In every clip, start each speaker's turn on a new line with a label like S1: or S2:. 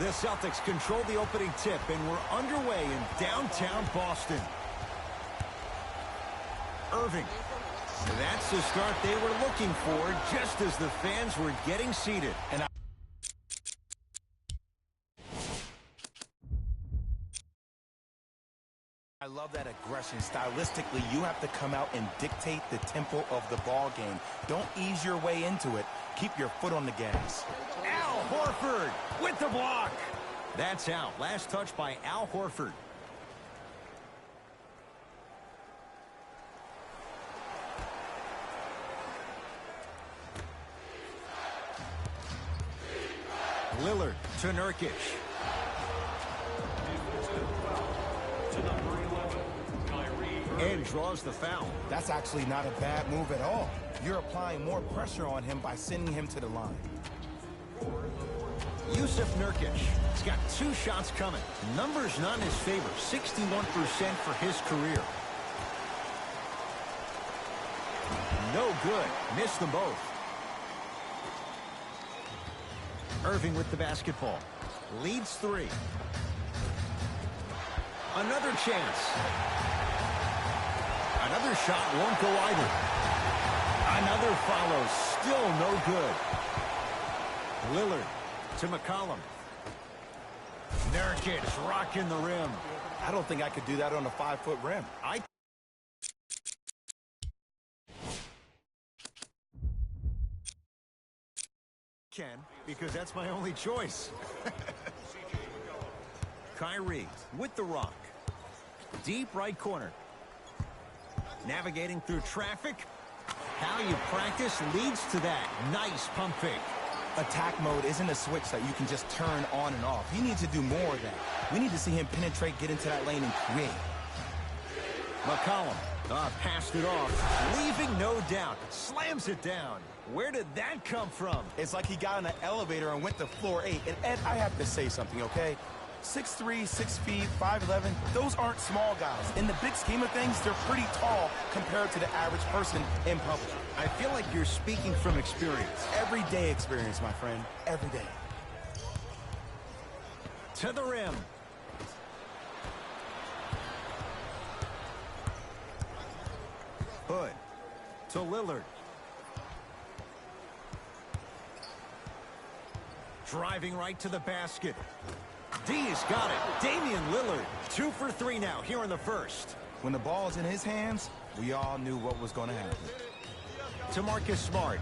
S1: The Celtics control the opening tip, and we're underway in downtown Boston. Irving. That's the start they were looking for, just as the fans were getting seated. And
S2: I love that aggression. Stylistically, you have to come out and dictate the tempo of the ball game. Don't ease your way into it. Keep your foot on the gas.
S1: Al Horford with the block. That's out. Last touch by Al Horford. Lillard to Nurkic. And draws the foul.
S2: That's actually not a bad move at all. You're applying more pressure on him by sending him to the line.
S1: Yusuf Nurkic. He's got 2 shots coming. Numbers not in his favor. 61% for his career. No good. Missed them both. Irving with the basketball. Leads 3. Another chance. Another shot won't go either. Another follow. Still no good. Lillard to McCollum. Nurkic rocking the rim.
S2: I don't think I could do that on a 5-foot rim.
S1: I can, because that's my only choice. Kyrie with the rock. Deep right corner. Navigating through traffic. How you practice leads to that. Nice pump fake.
S2: Attack mode isn't a switch that you can just turn on and off. He needs to do more of that. We need to see him penetrate, get into that lane, and create.
S1: McCollum passed it off, leaving no doubt. Slams it down. Where did that come from?
S2: It's like he got in an elevator and went to floor 8. And Ed, I have to say something, okay? 6'3", 6 feet, 5'11", those aren't small guys. In the big scheme of things, they're pretty tall compared to the average person in public.
S1: I feel like you're speaking from experience.
S2: Everyday experience, my friend. Every day.
S1: To the rim. Hood to Lillard. Driving right to the basket. D's got it. Damian Lillard, 2 for 3 now here in the first.
S2: When the ball's in his hands, we all knew what was going to happen.
S1: To Marcus Smart.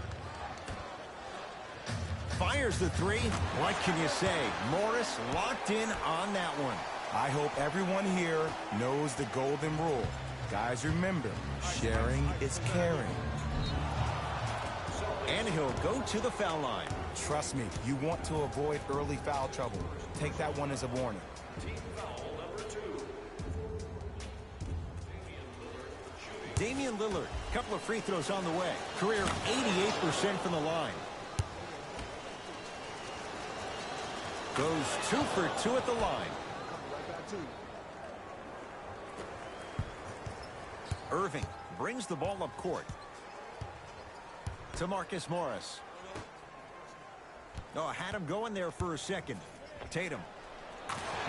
S1: Fires the 3. What can you say? Morris locked in on that one.
S2: I hope everyone here knows the golden rule. Guys, remember, sharing is caring.
S1: And he'll go to the foul line.
S2: Trust me, you want to avoid early foul trouble. Take that one as a warning.
S1: Damian Lillard, couple of free throws on the way. Career 88% from the line. Goes 2 for 2 at the line. Irving brings the ball up court. To Marcus Morris. Oh, had him going there for a second. Tatum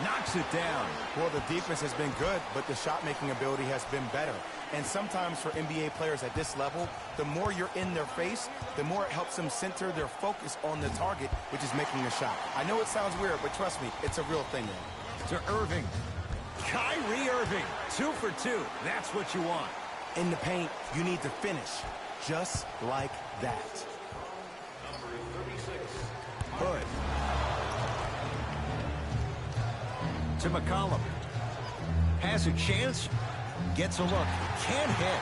S1: knocks it down.
S2: Well, the defense has been good, but the shot-making ability has been better. And sometimes for NBA players at this level, the more you're in their face, the more it helps them center their focus on the target, which is making a shot. I know it sounds weird, but trust me, it's a real thing.
S1: To Irving. Kyrie Irving, 2 for 2. That's what you want.
S2: In the paint, you need to finish just like that.
S1: Hood. To McCollum. Has a chance. Gets a look. Can't hit.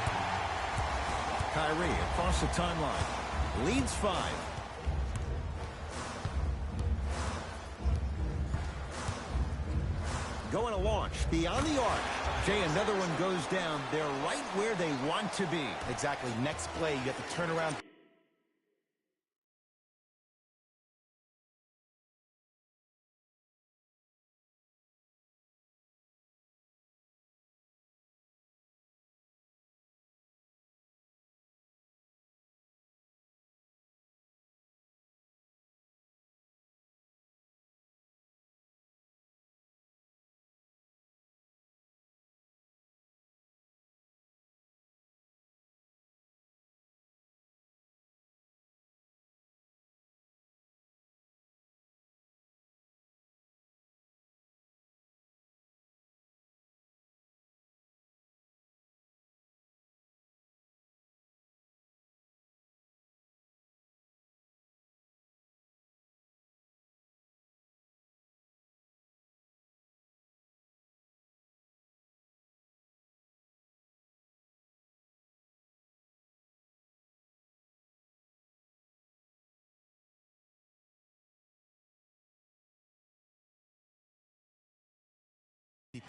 S1: Kyrie across the timeline. Leads 5. Going to launch beyond the arc. Jay, another one goes down. They're right where they want to be.
S2: Exactly. Next play, you have to turn around.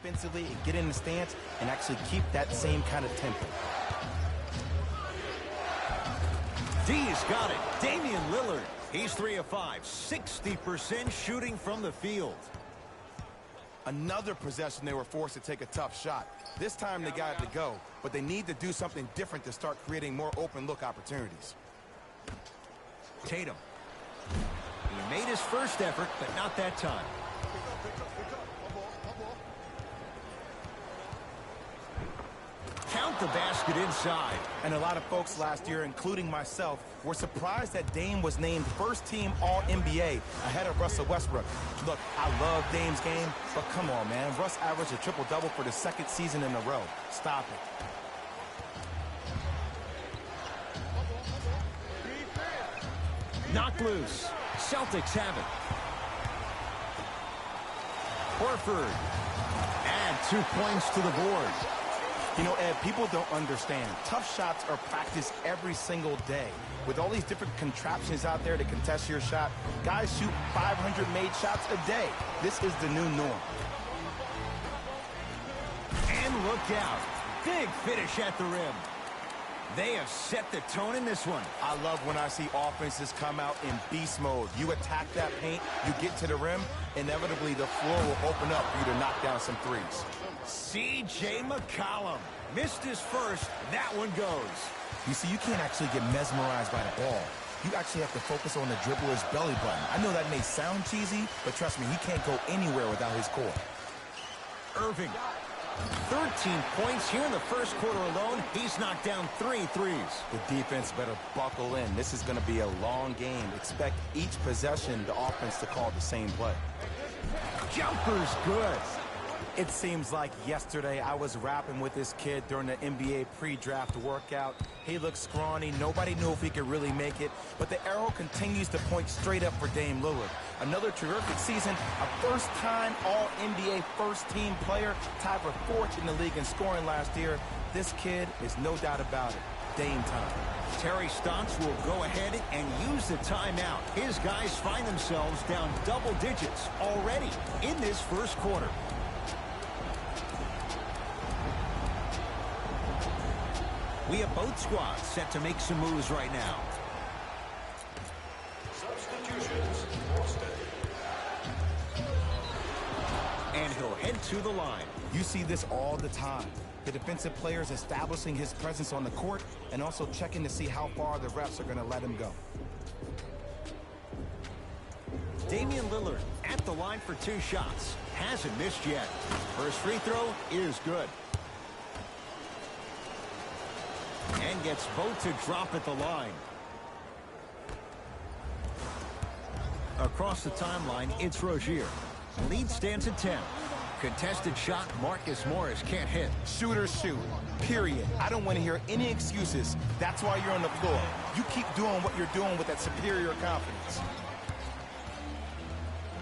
S2: offensively and get in the stance and actually keep that same kind of tempo.
S1: D's got it. Damian Lillard. He's 3 of 5. 60% shooting from the field.
S2: Another possession they were forced to take a tough shot. This time they got it to go, but they need to do something different to start creating more open look opportunities.
S1: Tatum. He made his first effort, but not that time. Count the basket inside.
S2: And a lot of folks last year, including myself, were surprised that Dame was named first-team All-NBA ahead of Russell Westbrook. Look, I love Dame's game, but come on, man. Russ averaged a triple-double for the second season in a row. Stop it.
S1: Knocked loose. Celtics have it. Horford. Add 2 points to the board.
S2: You know, Ed, people don't understand. Tough shots are practiced every single day. With all these different contraptions out there to contest your shot, guys shoot 500 made shots a day. This is the new norm.
S1: And look out. Big finish at the rim. They have set the tone in this one.
S2: I love when I see offenses come out in beast mode. You attack that paint, you get to the rim, inevitably the floor will open up for you to knock down some threes.
S1: C.J. McCollum missed his first. That one goes.
S2: You see, you can't actually get mesmerized by the ball. You actually have to focus on the dribbler's belly button. I know that may sound cheesy, but trust me, he can't go anywhere without his core.
S1: Irving. 13 points here in the first quarter alone. He's knocked down 3 threes.
S2: The defense better buckle in. This is going to be a long game. Expect each possession the offense to call the same play.
S1: Jumper's good.
S2: It seems like yesterday I was rapping with this kid during the NBA pre-draft workout. He looked scrawny. Nobody knew if he could really make it. But the arrow continues to point straight up for Dame Lillard. Another terrific season. A first-time All-NBA first-team player. Tied for 4th in the league in scoring last year. This kid is no doubt about it. Dame time.
S1: Terry Stotts will go ahead and use the timeout. His guys find themselves down double digits already in this first quarter. We have both squads set to make some moves right now.
S3: Substitutions.
S1: And he'll head to the line.
S2: You see this all the time. The defensive players establishing his presence on the court and also checking to see how far the refs are going to let him go.
S1: Damian Lillard at the line for 2 shots. Hasn't missed yet. First free throw is good. And gets both to drop at the line. Across the timeline, it's Rozier. Lead stands at 10. Contested shot, Marcus Morris can't hit.
S2: Shooters shoot, period. I don't want to hear any excuses. That's why you're on the floor. You keep doing what you're doing with that superior confidence.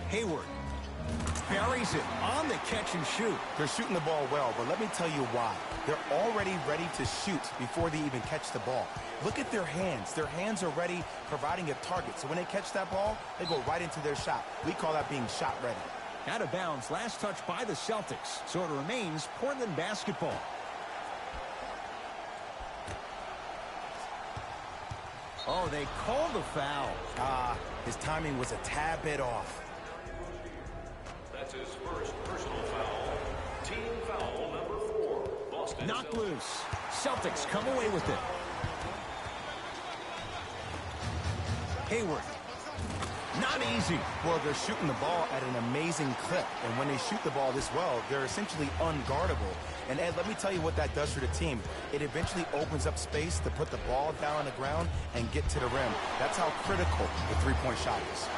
S1: Hayward buries it on the catch and shoot.
S2: They're shooting the ball well, but let me tell you why. They're already ready to shoot before they even catch the ball. Look at their hands. Their hands are ready, providing a target. So when they catch that ball, they go right into their shot. We call that being shot ready.
S1: Out of bounds, last touch by the Celtics. So it remains Portland basketball. Oh, they call the foul.
S2: His timing was a tad bit off.
S3: That's his first personal foul. Team foul number 4. Boston.
S1: Knocked loose. Celtics come away with it. Hayward. Not easy.
S2: Well, they're shooting the ball at an amazing clip. And when they shoot the ball this well, they're essentially unguardable. And Ed, let me tell you what that does for the team. It eventually opens up space to put the ball down on the ground and get to the rim. That's how critical the three-point shot is.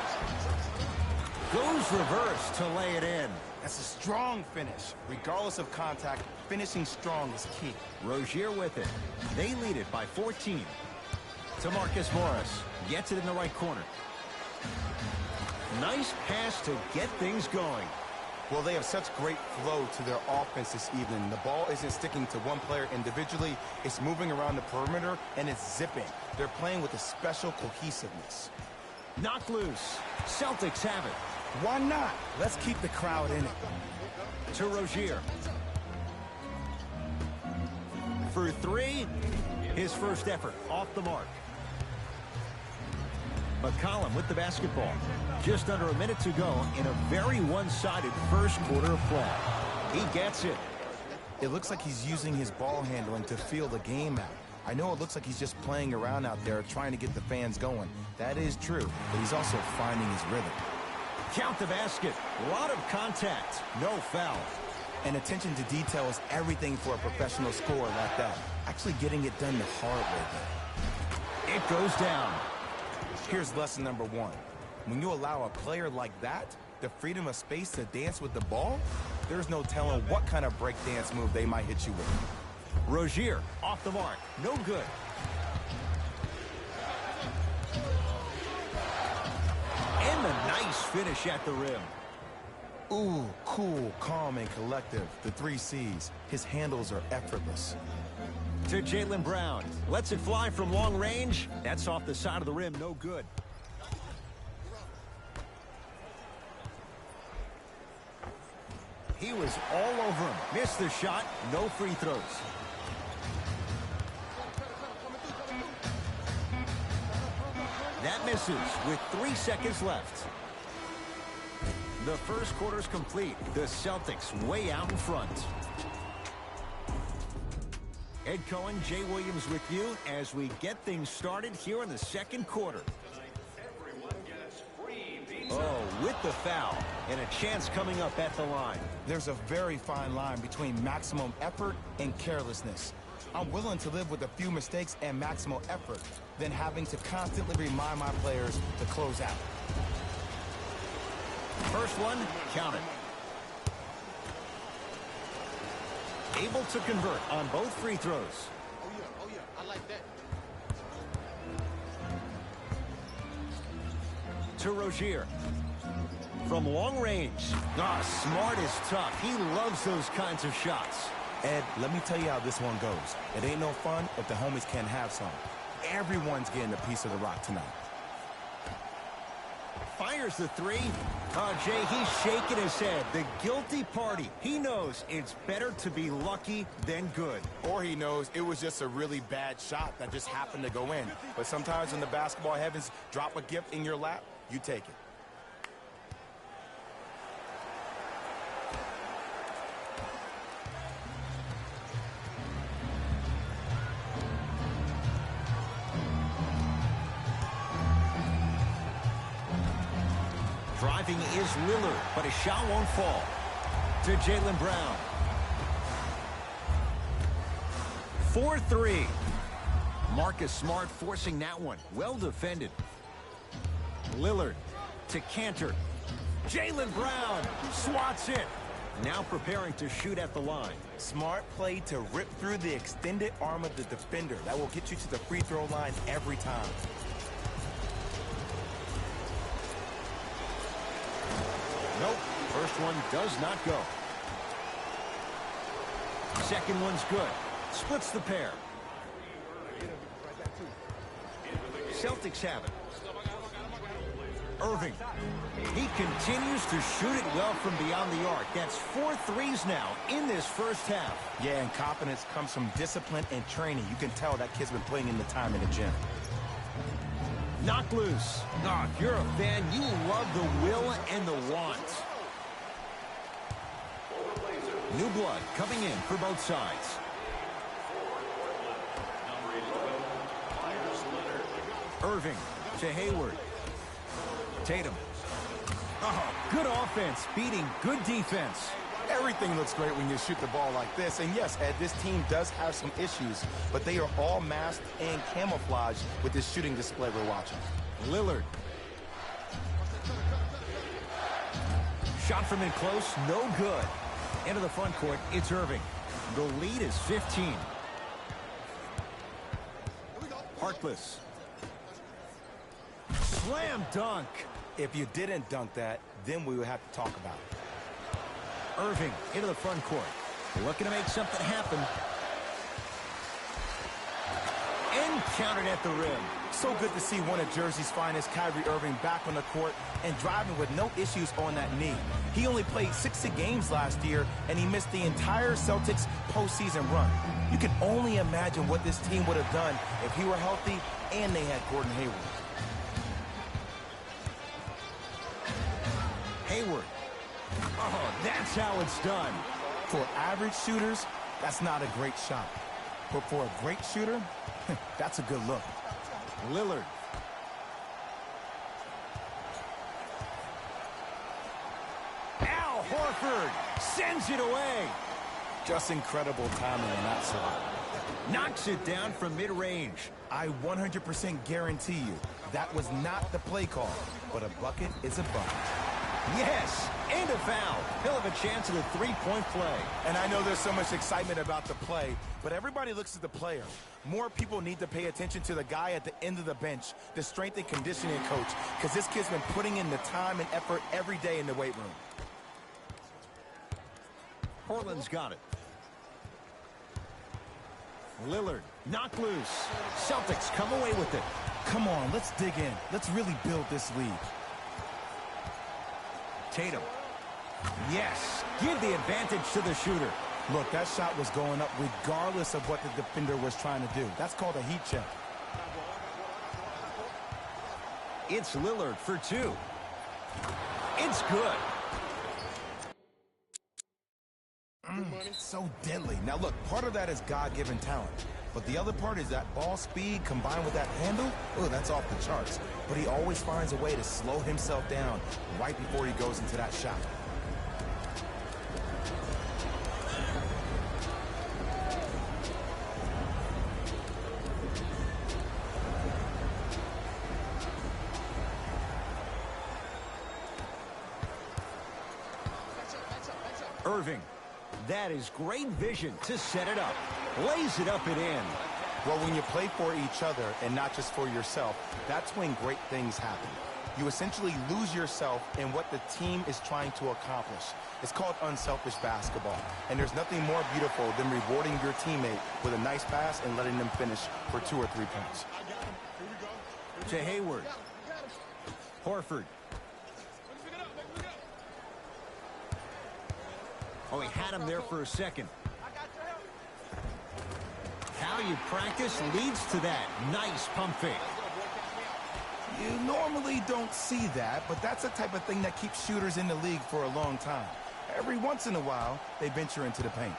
S1: Goes reverse to lay it in.
S2: That's a strong finish. Regardless of contact, finishing strong is key.
S1: Rozier with it. They lead it by 14. To Marcus Morris. Gets it in the right corner. Nice pass to get things going.
S2: Well, they have such great flow to their offense this evening. The ball isn't sticking to one player individually. It's moving around the perimeter, and it's zipping. They're playing with a special cohesiveness.
S1: Knocked loose. Celtics have it.
S2: Why not? Let's keep the crowd in it.
S1: To Rozier. For three, his first effort off the mark. McCollum with the basketball. Just under a minute to go in a very one-sided first quarter of play. He gets it.
S2: It looks like he's using his ball handling to feel the game out. I know it looks like he's just playing around out there trying to get the fans going. That is true, but he's also finding his rhythm.
S1: Count the basket. A lot of contact. No foul.
S2: And attention to detail is everything for a professional scorer like that. Actually getting it done the hard way there.
S1: It goes down.
S2: Here's lesson number one. When you allow a player like that the freedom of space to dance with the ball, there's no telling what kind of break dance move they might hit you with.
S1: Rozier off the mark. No good. And a nice finish at the rim.
S2: Ooh, cool, calm, and collective. The 3 C's. His handles are effortless.
S1: To Jaylen Brown. Lets it fly from long range. That's off the side of the rim. No good. He was all over him. Missed the shot. No free throws. That misses with 3 seconds left. The first quarter's complete. The Celtics way out in front. Ed Cohen, Jay Williams with you as we get things started here in the second quarter. Oh, with the foul. And a chance coming up at the line.
S2: There's a very fine line between maximum effort and carelessness. I'm willing to live with a few mistakes and maximal effort than having to constantly remind my players to close out.
S1: First one, count it. Able to convert on both free throws.
S4: Oh yeah, I like that.
S1: To Rozier. From long range. Smart as tough. He loves those kinds of shots.
S2: Ed, let me tell you how this one goes. It ain't no fun if the homies can't have some. Everyone's getting a piece of the rock tonight.
S1: Fires the three. Jay, he's shaking his head. The guilty party. He knows it's better to be lucky than good.
S2: Or he knows it was just a really bad shot that just happened to go in. But sometimes when the basketball heavens drop a gift in your lap, you take it.
S1: Driving is Lillard, but his shot won't fall. To Jaylen Brown. 4-3. Marcus Smart forcing that one. Well defended. Lillard to Cantor. Jaylen Brown swats it. Now preparing to shoot at the line.
S2: Smart play to rip through the extended arm of the defender. That will get you to the free throw line every time.
S1: Nope. First one does not go. Second one's good. Splits the pair. Celtics have it. Irving. He continues to shoot it well from beyond the arc. That's 4 threes now in this first half.
S2: Yeah, and confidence comes from discipline and training. You can tell that kid's been putting in the time in the gym.
S1: Knocked loose. If you're a fan, you love the will and the want. New blood coming in for both sides. Irving to Hayward. Tatum. Good offense beating good defense.
S2: Everything looks great when you shoot the ball like this. And yes, Ed, this team does have some issues, but they are all masked and camouflaged with this shooting display we're watching.
S1: Lillard. Shot from in close, no good. Into the front court, it's Irving. The lead is 15. Harkless. Slam dunk.
S2: If you didn't dunk that, then we would have to talk about it.
S1: Irving into the front court. Looking to make something happen. And counted at the rim.
S2: so good to see one of Jersey's finest, Kyrie Irving, back on the court and driving with no issues on that knee. He only played 60 games last year, and he missed the entire Celtics postseason run. You can only imagine what this team would have done if he were healthy and they had Gordon Hayward.
S1: Hayward. Oh, that's how it's done.
S2: For average shooters, that's not a great shot. But for a great shooter, that's a good look.
S1: Lillard. Al Horford sends it away.
S2: Just incredible timing on that side.
S1: Knocks it down from mid-range.
S2: I 100% guarantee you that was not the play call, but a bucket is a bucket.
S1: Yes, and a foul. He'll have a chance at a three-point play.
S2: And I know there's so much excitement about the play, but everybody looks at the player. More people need to pay attention to the guy at the end of the bench, the strength and conditioning coach, because this kid's been putting in the time and effort every day in the weight room.
S1: Portland's got it. Lillard, knocked loose. Celtics come away with it.
S2: Come on, let's dig in. Let's really build this lead.
S1: Tatum. Yes, give the advantage to the shooter.
S2: Look, that shot was going up regardless of what the defender was trying to do. That's called a heat check.
S1: It's Lillard for two. It's good.
S2: So deadly. Now look, part of that is God-given talent. But the other part is that ball speed combined with that handle. Oh, that's off the charts. But he always finds a way to slow himself down right before he goes into that shot.
S1: Irving. That is great vision to set it up. Lays it up and in.
S2: Well, when you play for each other and not just for yourself, that's when great things happen. You essentially lose yourself in what the team is trying to accomplish. It's called unselfish basketball. And there's nothing more beautiful than rewarding your teammate with a nice pass and letting them finish for 2 or 3 points.
S1: To Hayward. Horford. Oh, he had him there for a second. How you practice leads to that. Nice pump fake.
S2: You normally don't see that, but that's the type of thing that keeps shooters in the league for a long time. Every once in a while, they venture into the paint.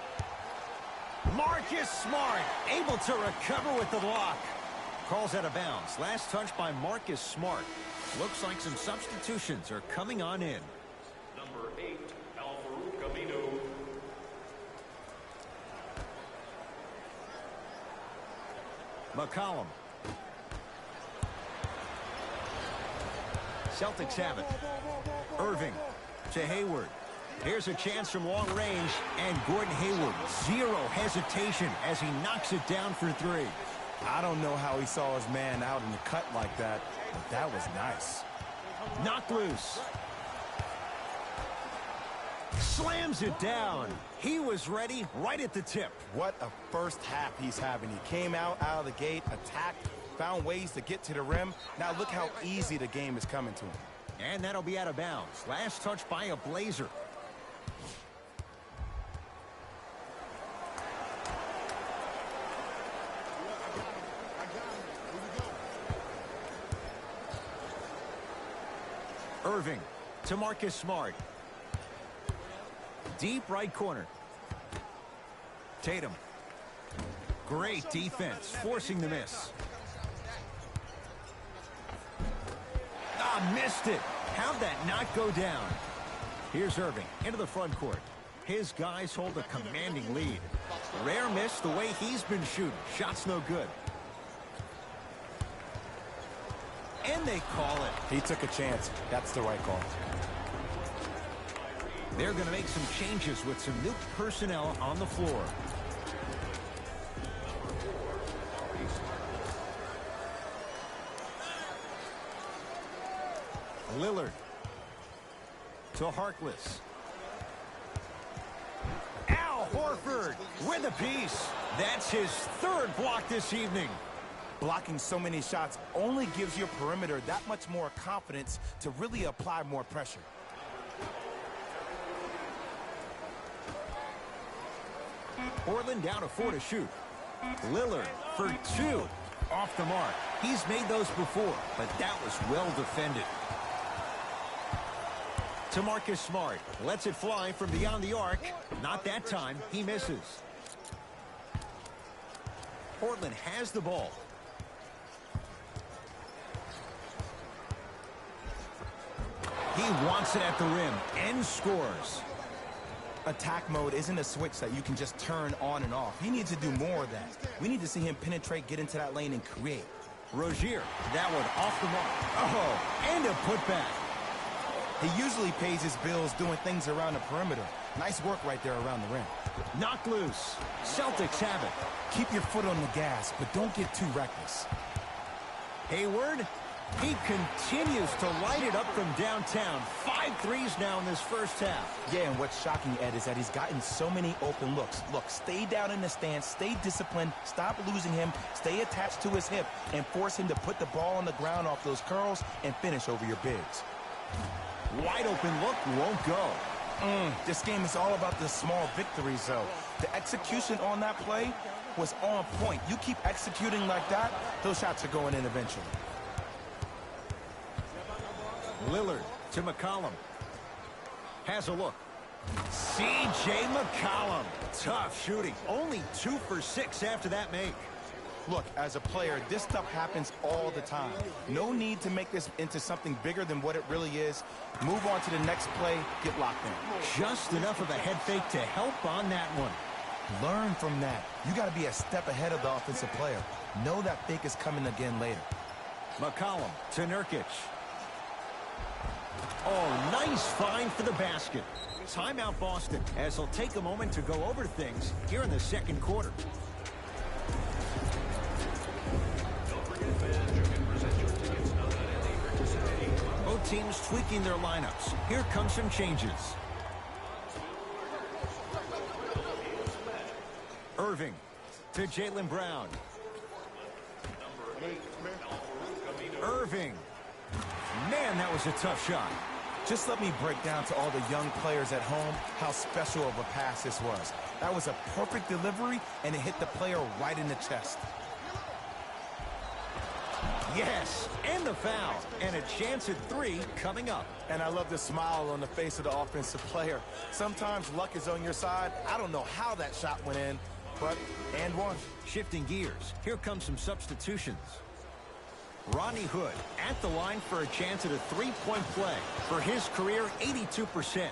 S1: Marcus Smart able to recover with the block. Calls out of bounds. Last touch by Marcus Smart. Looks like some substitutions are coming on in.
S3: Number 8, Al-Farouq Aminu.
S1: McCollum. Celtics have it. Irving to Hayward. Here's a chance from long range, and Gordon Hayward, zero hesitation as he knocks it down for 3.
S2: I don't know how he saw his man out in the cut like that, but that was nice.
S1: Knocked loose. Slams it down. He was ready right at the tip.
S2: What a first half he's having. He came out of the gate, attacked, found ways to get to the rim. Now look how easy the game is coming to him.
S1: And that'll be out of bounds. Last touch by a Blazer. Irving to Marcus Smart. Deep right corner. Tatum. Great defense, forcing the miss. Ah, missed it. How'd that not go down? Here's Irving into the front court. His guys hold a commanding lead. Rare miss the way he's been shooting. Shot's no good. And they call it.
S2: He took a chance. That's the right call.
S1: They're going to make some changes with some new personnel on the floor. Lillard to Harkless. Al Horford with a piece. That's his 3rd block this evening.
S2: Blocking so many shots only gives your perimeter that much more confidence to really apply more pressure.
S1: Portland down to 4 to shoot. Lillard for 2. Off the mark. He's made those before, but that was well defended. To Marcus Smart. Lets it fly from beyond the arc. Not that time. He misses. Portland has the ball. He wants it at the rim and scores.
S2: Attack mode isn't a switch that you can just turn on and off. He needs to do more of that. We need to see him penetrate, get into that lane, and create.
S1: Rozier, that one off the mark. Oh, and a putback.
S2: He usually pays his bills doing things around the perimeter. Nice work right there around the rim.
S1: Knocked loose. Celtics have it.
S2: Keep your foot on the gas, but don't get too reckless.
S1: Hayward, he continues to light it up from downtown. 5 threes now in this first half.
S2: Yeah, and what's shocking, Ed, is that he's gotten so many open looks. Look, stay down in the stance, stay disciplined, stop losing him, stay attached to his hip, and force him to put the ball on the ground off those curls and finish over your bigs.
S1: Wide open look won't go.
S2: This game is all about the small victories, though. The execution on that play was on point. You keep executing like that, those shots are going in eventually.
S1: Lillard to McCollum. Has a look. C.J. McCollum. Tough shooting. Only 2 for 6 after that make.
S2: Look, as a player, this stuff happens all the time. No need to make this into something bigger than what it really is. Move on to the next play, get locked in.
S1: Just enough of a head fake to help on that one.
S2: Learn from that. You got to be a step ahead of the offensive player. Know that fake is coming again later.
S1: McCollum to Nurkic. Oh, nice find for the basket. Timeout Boston, as he'll take a moment to go over things here in the second quarter. Both teams tweaking their lineups. Here come some changes. Irving to Jaylen Brown. Irving. Man, that was a tough shot.
S2: Just let me break down to all the young players at home how special of a pass this was. That was a perfect delivery, and it hit the player right in the chest.
S1: Yes, and the foul, and a chance at 3 coming up.
S2: And I love the smile on the face of the offensive player. Sometimes luck is on your side. I don't know how that shot went in, but and one.
S1: Shifting gears, here comes some substitutions. Rodney Hood at the line for a chance at a 3-point play. For his career, 82%.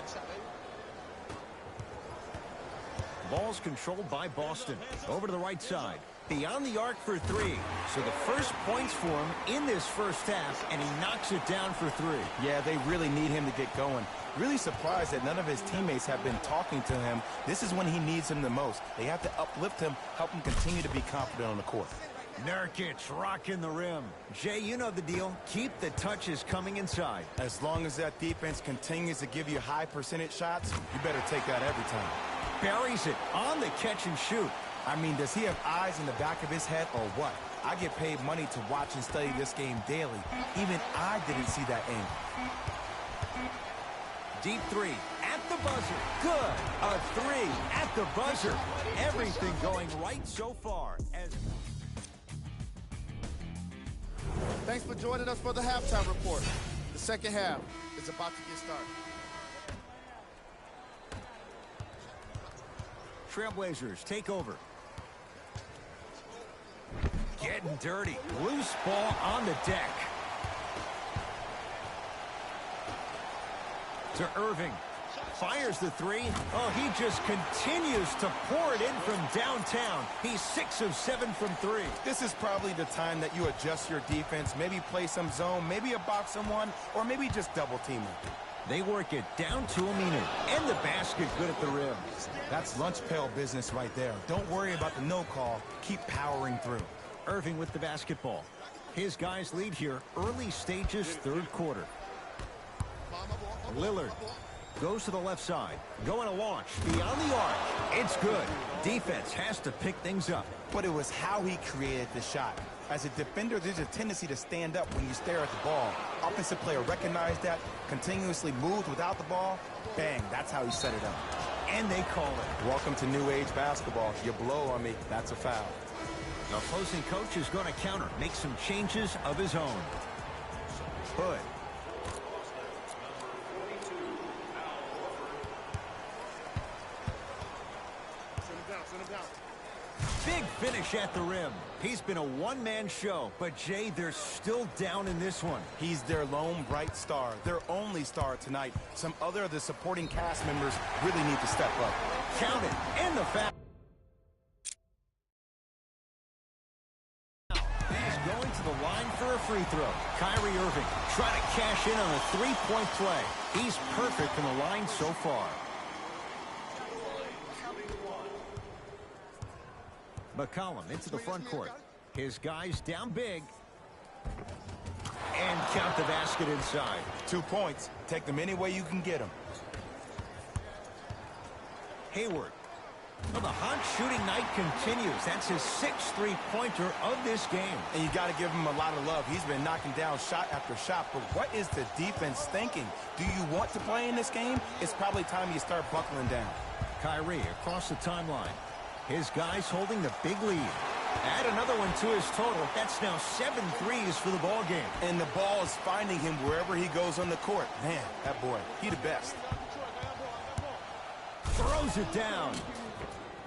S1: Ball's controlled by Boston. Over to the right side. Beyond the arc for 3. So the first points for him in this first half, and he knocks it down for 3.
S2: Yeah, they really need him to get going. Really surprised that none of his teammates have been talking to him. This is when he needs him the most. They have to uplift him, help him continue to be confident on the court.
S1: Nurkic rocking the rim. Jay, you know the deal. Keep the touches coming inside.
S2: As long as that defense continues to give you high percentage shots, you better take that every time.
S1: Buries it on the catch and shoot.
S2: I mean, does he have eyes in the back of his head or what? I get paid money to watch and study this game daily. Even I didn't see that angle.
S1: Deep 3 at the buzzer. Good. A 3 at the buzzer. Everything going right so far.
S4: Thanks for joining us for the halftime report. The second half is about to get started.
S1: Trailblazers take over. Getting dirty. Loose ball on the deck. To Irving. Fires the 3. Oh, he just continues to pour it in from downtown. He's 6 of 7 from 3.
S2: This is probably the time that you adjust your defense, maybe play some zone, maybe a box and one, or maybe just double team it.
S1: They work it down to a minute, and the basket good at the rim.
S2: That's lunch pail business right there. Don't worry about the no call. Keep powering through.
S1: Irving with the basketball. His guys lead here, early stages, third quarter. Lillard Goes to the left side. Going to launch. Beyond the arc. It's good. Defense has to pick things up.
S2: But it was how he created the shot. As a defender, there's a tendency to stand up when you stare at the ball. Offensive player recognized that, continuously moved without the ball. Bang, that's how he set it up.
S1: And they call it.
S2: Welcome to new age basketball. You blow on me, that's a foul.
S1: The opposing coach is going to counter, make some changes of his own. Hood. Big finish at the rim. He's been a one-man show, but Jay, they're still down in this one.
S2: He's their lone bright star, their only star tonight. Some other of the supporting cast members really need to step up.
S1: Count it, and the foul. He's going to the line for a free throw. Kyrie Irving trying to cash in on a three-point play. He's perfect from the line so far. McCollum into the front court. His guys down big. And count the basket inside. 2 points. Take them any way you can get them. Hayward. Well, the hot shooting night continues. That's his 6th three-pointer of this game.
S2: And you got to give him a lot of love. He's been knocking down shot after shot. But what is the defense thinking? Do you want to play in this game? It's probably time you start buckling down.
S1: Kyrie across the timeline. His guys holding the big lead. Add another one to his total. That's now 7 threes for the ball game.
S2: And the ball is finding him wherever he goes on the court. Man, that boy, he the best.
S1: Throws it down.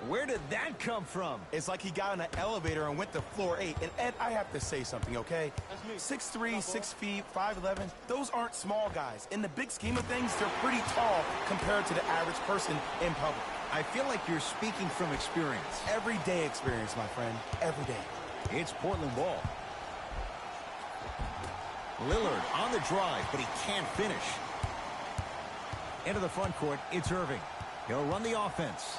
S1: Where did that come from?
S2: It's like he got on an elevator and went to floor 8. And Ed, I have to say something, okay? 6'3", 6 feet, 5'11", those aren't small guys. In the big scheme of things, they're pretty tall compared to the average person in public.
S1: I feel like you're speaking from experience.
S2: Everyday experience, my friend. Every day.
S1: It's Portland ball. Lillard on the drive, but he can't finish. Into the front court, it's Irving. He'll run the offense.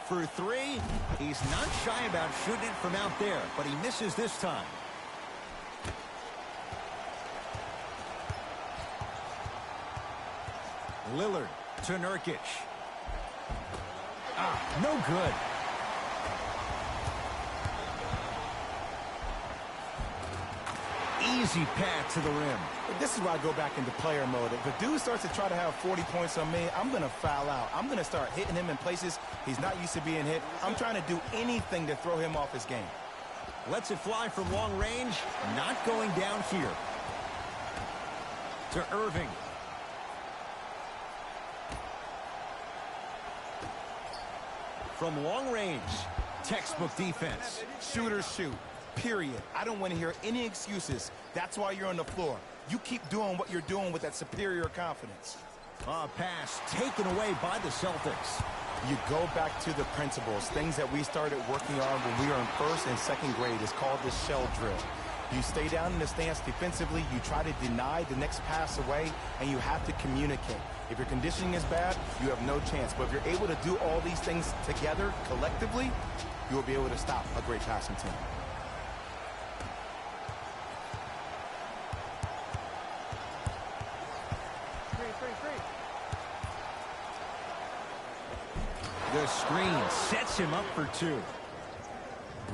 S1: For 3, he's not shy about shooting it from out there, but he misses this time. Lillard to Nurkic. No good. Easy path to the rim.
S2: But this is why I go back into player mode. If a dude starts to try to have 40 points on me, I'm going to foul out. I'm going to start hitting him in places he's not used to being hit. I'm trying to do anything to throw him off his game.
S1: Lets it fly from long range. Not going down here. To Irving. From long range, textbook defense.
S2: Shooters shoot, period. I don't want to hear any excuses. That's why you're on the floor. You keep doing what you're doing with that superior confidence.
S1: Pass taken away by the Celtics.
S2: You go back to the principles, things that we started working on when we were in 1st and 2nd grade. It's called the shell drill. You stay down in the stance defensively, you try to deny the next pass away, and you have to communicate. If your conditioning is bad, you have no chance. But if you're able to do all these things together, collectively, you will be able to stop a great passing team.
S1: The screen sets him up for 2.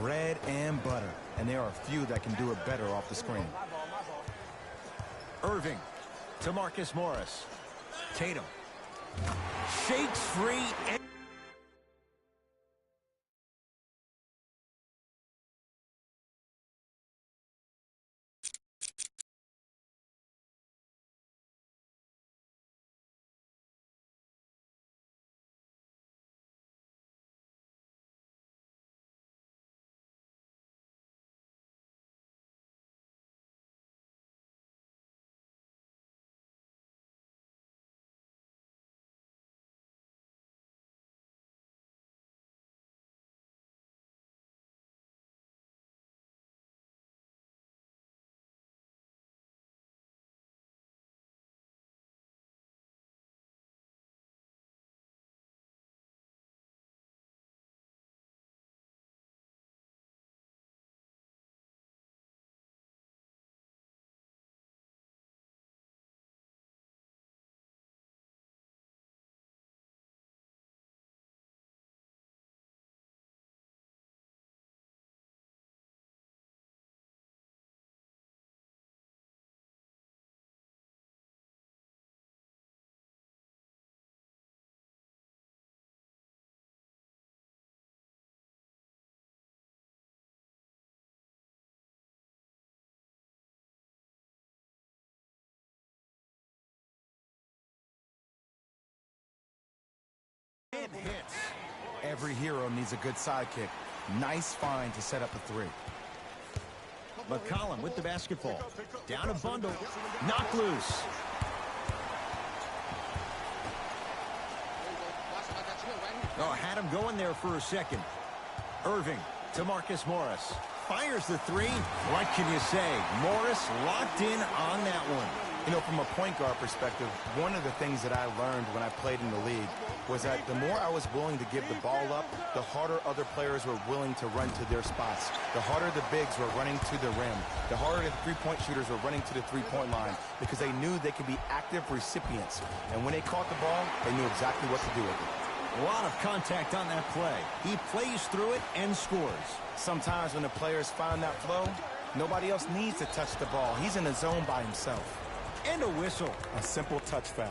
S2: Bread and butter. And there are few that can do it better off the screen.
S1: Irving to Marcus Morris. Tatum shakes free.
S2: Every hero needs a good sidekick. Nice find to set up the three.
S1: McCollum with the basketball. Down a bundle. Knocked loose. Oh, had him going there for a second. Irving to Marcus Morris. Fires the three. What can you say? Morris locked in on that one.
S2: You know, from a point guard perspective, one of the things that I learned when I played in the league was that the more I was willing to give the ball up, the harder other players were willing to run to their spots. The harder the bigs were running to the rim. The harder the three-point shooters were running to the three-point line because they knew they could be active recipients. And when they caught the ball, they knew exactly what to do with it.
S1: A lot of contact on that play. He plays through it and scores.
S2: Sometimes when the players find that flow, nobody else needs to touch the ball. He's in the zone by himself.
S1: And a whistle.
S2: A simple touch foul.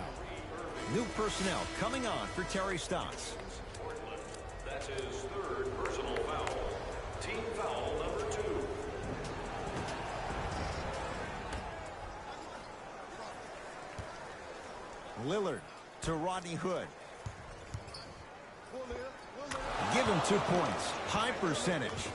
S1: New personnel coming on for Terry Stotts.
S3: That's his third personal foul. Team foul number 2.
S1: Lillard to Rodney Hood. Give him 2 points. High percentage.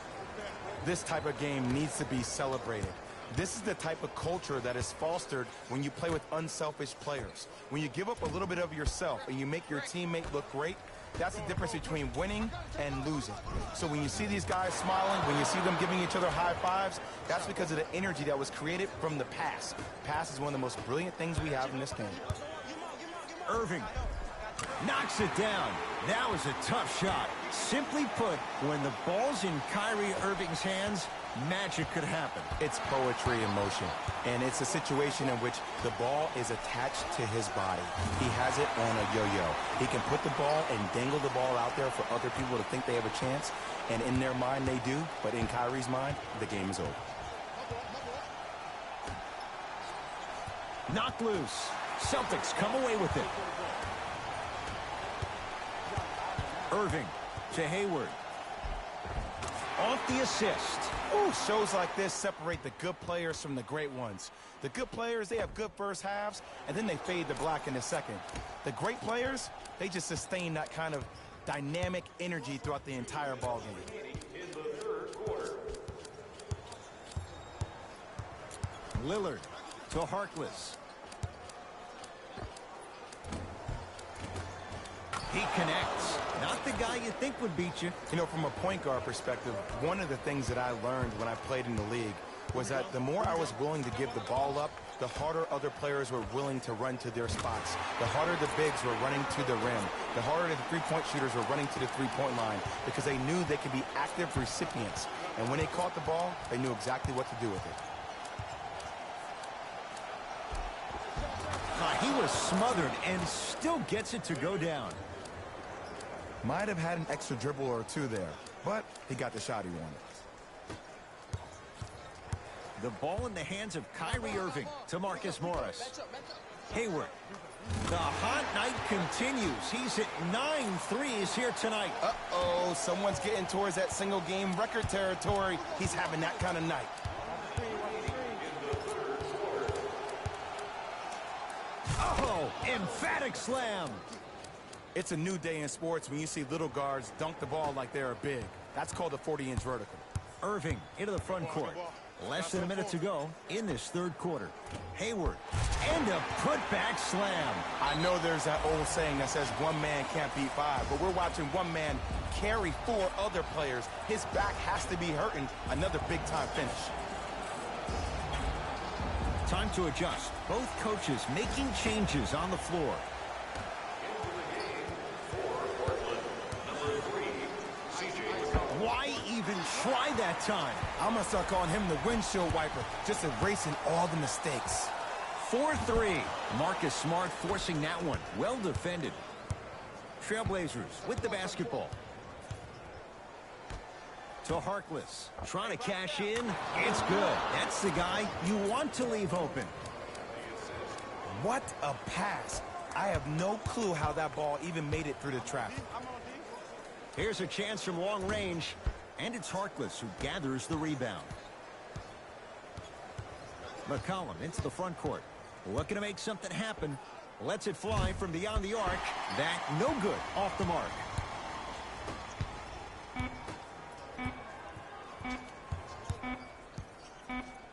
S2: This type of game needs to be celebrated. This is the type of culture that is fostered when you play with unselfish players. When you give up a little bit of yourself and you make your teammate look great, that's the difference between winning and losing. So when you see these guys smiling, when you see them giving each other high fives, that's because of the energy that was created from the pass. Pass is one of the most brilliant things we have in this game.
S1: Irving knocks it down. That was a tough shot. Simply put, when the ball's in Kyrie Irving's hands, magic could happen.
S2: It's poetry in motion, and it's a situation in which the ball is attached to his body. He has it on a yo-yo. He can put the ball and dangle the ball out there for other people to think they have a chance, and in their mind they do, but in Kyrie's mind, the game is over.
S1: Knocked loose. Celtics come away with it. Irving to Hayward. Off the assist.
S2: Ooh, shows like this separate the good players from the great ones. The good players, they have good first halves, and then they fade to black in the second. The great players, they just sustain that kind of dynamic energy throughout the entire ball game.
S3: In the third quarter.
S1: Lillard to Harkless. He connects. Not the guy you think would beat you.
S2: You know, from a point guard perspective, one of the things that I learned when I played in the league was that the more I was willing to give the ball up, the harder other players were willing to run to their spots. The harder the bigs were running to the rim. The harder the three-point shooters were running to the three-point line because they knew they could be active recipients. And when they caught the ball, they knew exactly what to do with it.
S1: He was smothered and still gets it to go down.
S2: Might have had an extra dribble or two there, but he got the shot he wanted.
S1: The ball in the hands of Kyrie Irving to Marcus Morris. Hayward. The hot night continues. He's hit 9 threes here tonight.
S2: Uh-oh, someone's getting towards that single-game record territory. He's having that kind of night.
S1: Oh, emphatic slam.
S2: It's a new day in sports when you see little guards dunk the ball like they're big. That's called a 40-inch vertical.
S1: Irving into the front court. Less than a minute to go in this third quarter. Hayward. And a putback slam.
S2: I know there's that old saying that says one man can't beat 5, but we're watching one man carry 4 other players. His back has to be hurting. Another big-time finish.
S1: Time to adjust. Both coaches making changes on the floor. Why even try that time?
S2: I'm going to start calling him the windshield wiper, just erasing all the mistakes.
S1: 4-3. Marcus Smart forcing that one. Well defended. Trailblazers with the basketball. To Harkless. Trying to cash in. It's good. That's the guy you want to leave open.
S2: What a pass. I have no clue how that ball even made it through the traffic.
S1: Here's a chance from long range, and it's Harkless who gathers the rebound. McCollum into the front court, looking to make something happen. Lets it fly from beyond the arc. That no good, off the mark.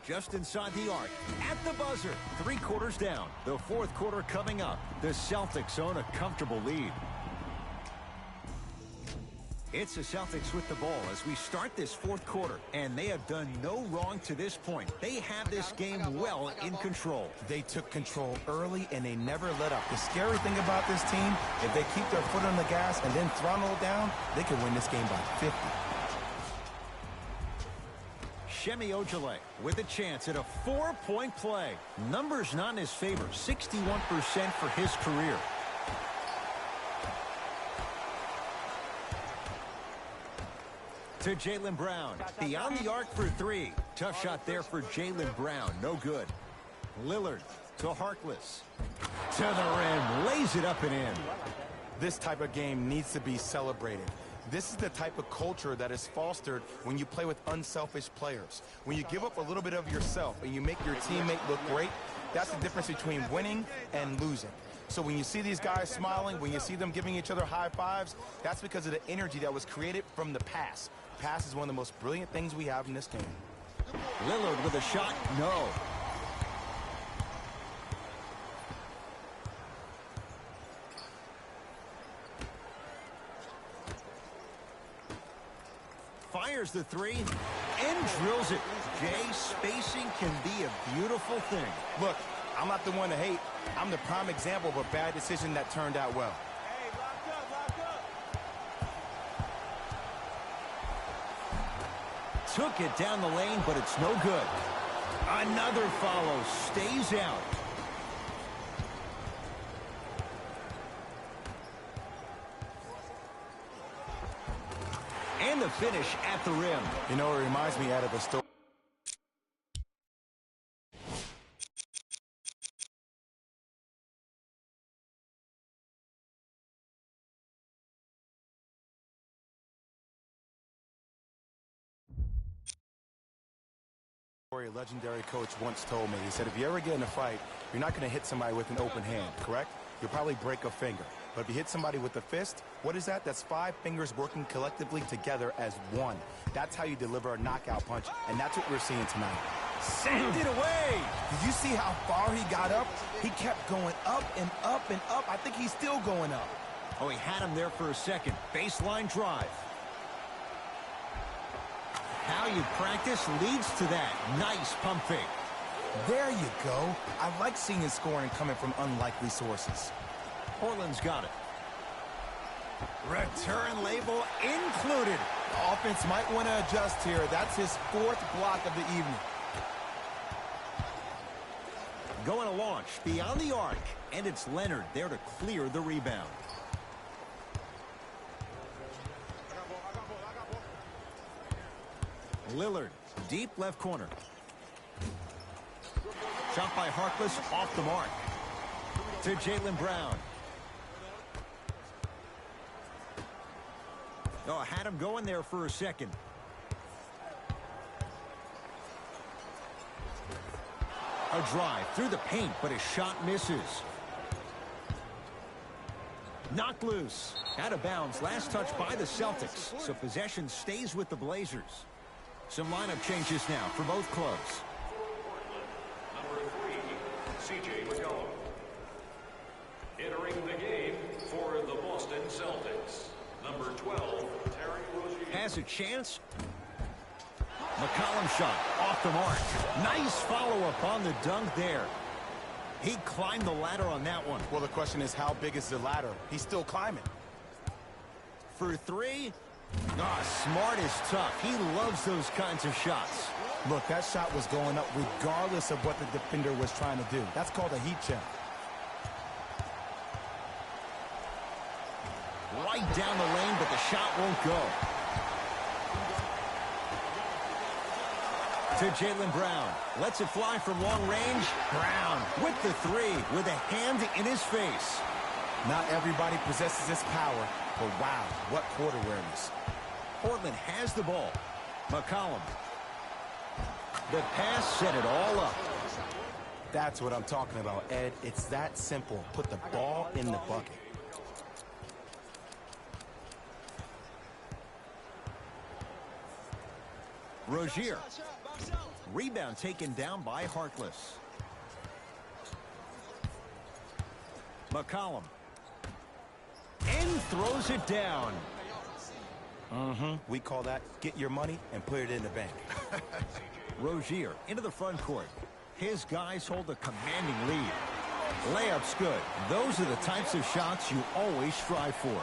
S1: just inside the arc, at the buzzer, 3 quarters down. The 4th quarter coming up. The Celtics own a comfortable lead. It's the Celtics with the ball as we start this 4th quarter, and they have done no wrong to this point. They have this game well in control.
S2: They took control early, and they never let up. The scary thing about this team, if they keep their foot on the gas and then throttle it down, they can win this game by 50.
S1: Shemi Ojale with a chance at a 4-point play. Numbers not in his favor, 61% for his career. To Jaylen Brown. Beyond the arc for 3. Tough shot there for Jaylen Brown. No good. Lillard to Harkless. To the rim. Lays it up and in.
S2: This type of game needs to be celebrated. This is the type of culture that is fostered when you play with unselfish players. When you give up a little bit of yourself and you make your teammate look great, that's the difference between winning and losing. So when you see these guys smiling, when you see them giving each other high fives, that's because of the energy that was created from the pass. Pass is one of the most brilliant things we have in this game.
S1: Lillard with a shot. No. Fires the 3 and drills it. Jay, spacing can be a beautiful thing.
S2: Look, I'm not the one to hate. I'm the prime example of a bad decision that turned out well.
S5: Hey, lock up.
S1: Took it down the lane, but it's no good. Another follow. Stays out. And the finish at the rim.
S2: You know, it reminds me out of a story. A legendary coach once told me, he said, if you ever get in a fight, you're not going to hit somebody with an open hand, correct? You'll probably break a finger. But if you hit somebody with a fist, what is that? That's 5 fingers working collectively together as one. That's how you deliver a knockout punch, and that's what we're seeing tonight.
S1: Send it away!
S2: Did you see how far he got up? He kept going up and up and up. I think he's still going up.
S1: Oh, he had him there for a second. Baseline drive. How you practice leads to that. Nice pump fake.
S2: There you go. I like seeing scoring coming from unlikely sources.
S1: Portland's got it. Return label included.
S2: The offense might want to adjust here. That's his 4th block of the evening.
S1: Going to launch beyond the arc. And it's Leonard there to clear the rebound. Lillard, deep left corner. Shot by Harkless, off the mark. To Jaylen Brown. Oh, had him going there for a second. A drive through the paint, but his shot misses. Knocked loose. Out of bounds. Last touch by the Celtics. So possession stays with the Blazers. Some lineup changes now for both clubs.
S3: Number 3, C.J. McCollum. Entering the game for the Boston Celtics, number 12, Terry Rozier.
S1: Has a chance. McCollum shot off the mark. Nice follow-up on the dunk there. He climbed the ladder on that one.
S2: Well, the question is, how big is the ladder? He's still climbing.
S1: For 3. Smart is tough. He loves those kinds of shots.
S2: Look, that shot was going up regardless of what the defender was trying to do. That's called a heat check.
S1: Right down the lane, but the shot won't go. To Jaylen Brown. Lets it fly from long range. Brown with the 3 with a hand in his face.
S2: Not everybody possesses this power, but wow, what court awareness.
S1: Portland has the ball. McCollum. The pass set it all up.
S2: That's what I'm talking about, Ed. It's that simple. Put the ball in the bucket.
S1: Rozier. Rebound taken down by Harkless. McCollum. And throws it down.
S2: We call that get your money and put it in the bank.
S1: Rozier into the front court. His guys hold a commanding lead. Layup's good. Those are the types of shots you always strive for.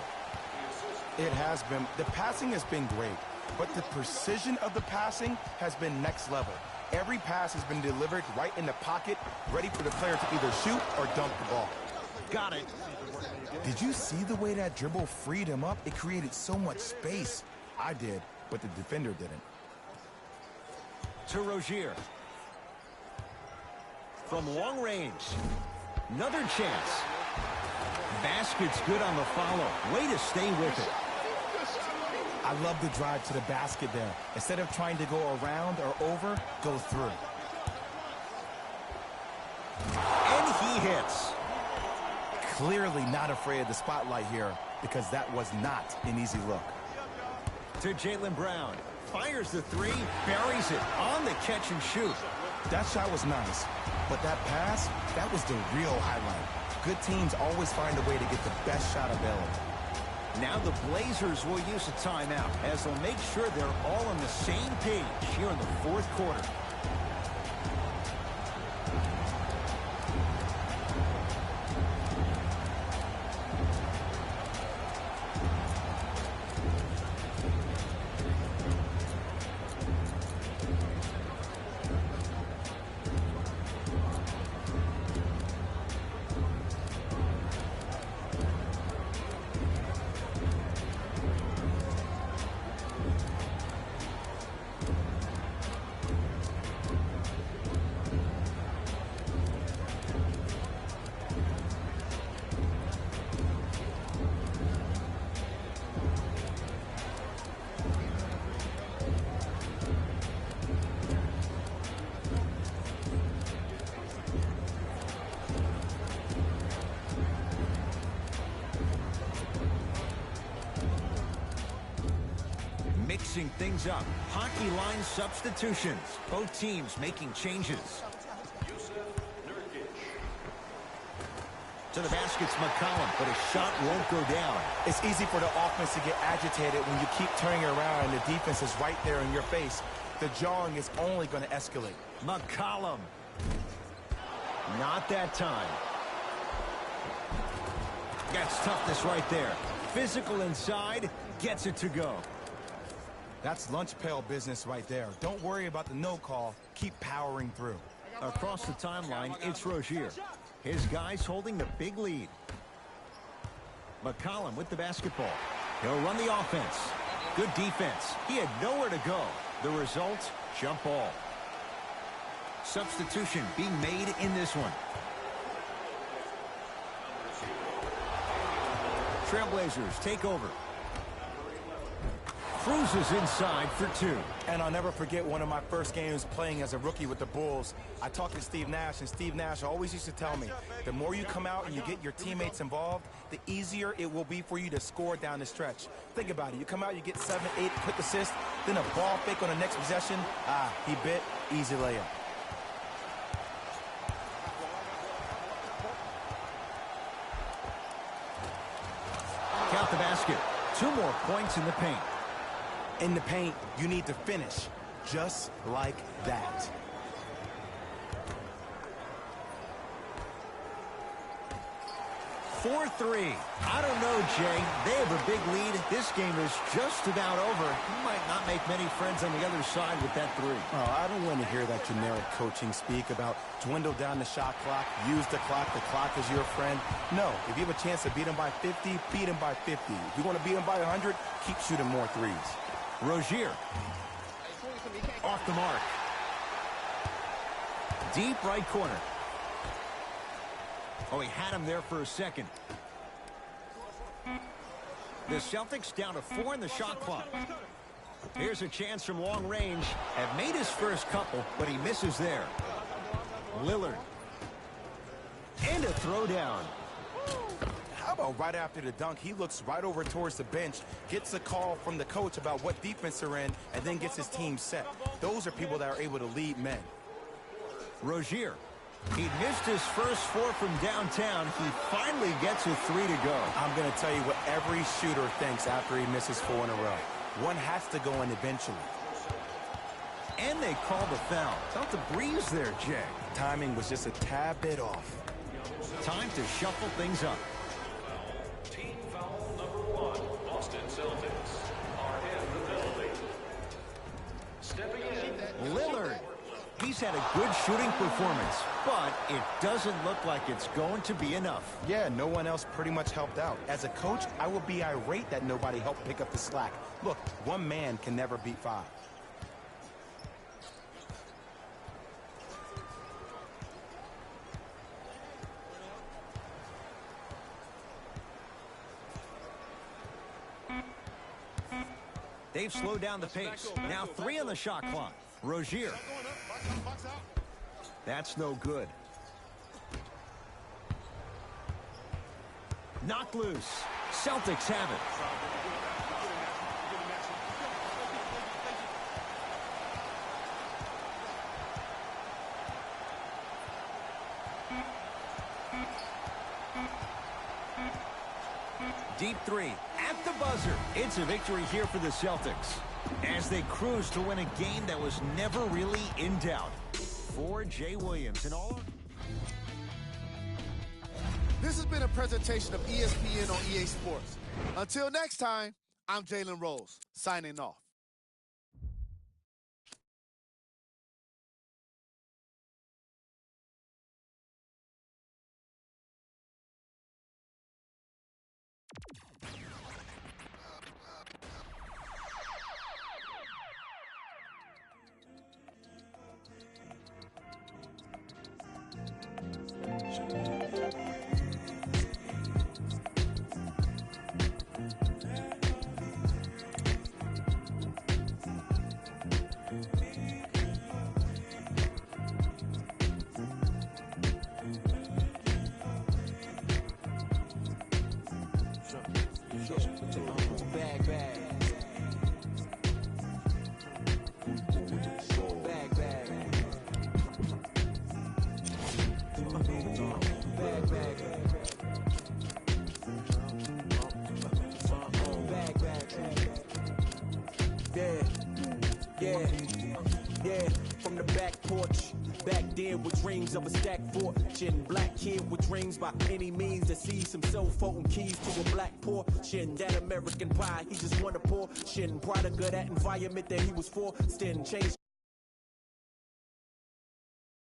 S2: It has been. The passing has been great, but the precision of the passing has been next level. Every pass has been delivered right in the pocket, ready for the player to either shoot or dunk the ball.
S1: Got it.
S2: Did you see the way that dribble freed him up? It created so much space. I did, but the defender didn't.
S1: To Rozier. From long range. Another chance. Basket's good on the follow. Way to stay with it.
S2: I love the drive to the basket there. Instead of trying to go around or over, go through.
S1: And he hits.
S2: Clearly not afraid of the spotlight here because that was not an easy look.
S1: To Jaylen Brown. Fires the three, buries it on the catch and shoot.
S2: That shot was nice, but that pass, that was the real highlight. Good teams always find a way to get the best shot available.
S1: Now the Blazers will use a timeout as they'll make sure they're all on the same page here in the fourth quarter. Mixing things up. Hockey line substitutions. Both teams making changes. To the basket's McCollum, but a shot won't go down.
S2: It's easy for the offense to get agitated when you keep turning around and the defense is right there in your face. The jawing is only going to escalate.
S1: McCollum. Not that time. That's toughness right there. Physical inside, gets it to go.
S2: That's lunch pail business right there. Don't worry about the no call. Keep powering through.
S1: Across the timeline, it's Rozier. His guys holding the big lead. McCollum with the basketball. He'll run the offense. Good defense. He had nowhere to go. The result, jump ball. Substitution being made in this one. Trailblazers take over. Cruises inside for two.
S2: And I'll never forget one of my first games playing as a rookie with the Bulls. I talked to Steve Nash, and Steve Nash always used to tell me, the more you come out and you get your teammates involved, the easier it will be for you to score down the stretch. Think about it. You come out, you get 7, 8 quick assists, then a ball fake on the next possession. He bit, easy layup.
S1: Count the basket. 2 more points in the paint.
S2: In the paint, you need to finish just like that.
S1: Four three. I don't know, Jay. They have a big lead. This game is just about over. You might not make many friends on the other side with that 3.
S2: Oh, I don't want to hear that generic coaching speak about dwindle down the shot clock, use the clock is your friend. No, if you have a chance to beat them by 50, beat them by 50. If you want to beat them by 100, keep shooting more threes.
S1: Rozier. Off the mark. Deep right corner. Oh, he had him there for a second. The Celtics down to 4 in the shot clock. Here's a chance from long range. Have made his first couple, but he misses there. Lillard. And a throwdown.
S2: How about right after the dunk, he looks right over towards the bench, gets a call from the coach about what defense they're in, and then gets his team set. Those are people that are able to lead men.
S1: Rozier. He missed his first 4 from downtown. He finally gets a 3 to go.
S2: I'm going to tell you what every shooter thinks after he misses 4 in a row. One has to go in eventually.
S1: And they call the foul. Felt the breeze there, Jay.
S2: Timing was just a tad bit off.
S1: Time to shuffle things up.
S3: Team foul number 1, Boston Celtics are in the penalty. Stepping in,
S1: Lillard. He's had a good shooting performance, but it doesn't look like it's going to be enough.
S2: Yeah, no one else pretty much helped out. As a coach, I would be irate that nobody helped pick up the slack. Look, one man can never beat 5.
S1: They've slowed down the pace. Now 3 on the shot clock. Rozier. That's no good. Knocked loose. Celtics have it. Deep 3 at the buzzer. It's a victory here for the Celtics as they cruise to win a game that was never really in doubt. For Jay Williams and all.
S4: This has been a presentation of ESPN on EA Sports. Until next time, I'm Jalen Rose, signing off.
S6: Yeah, from the back porch. Back there with dreams of a stacked fortune. Black kid with dreams by any means to seize some cell phone keys to a black portion. That American pie, he just wanna portion. Product of that environment that he was forced in. Change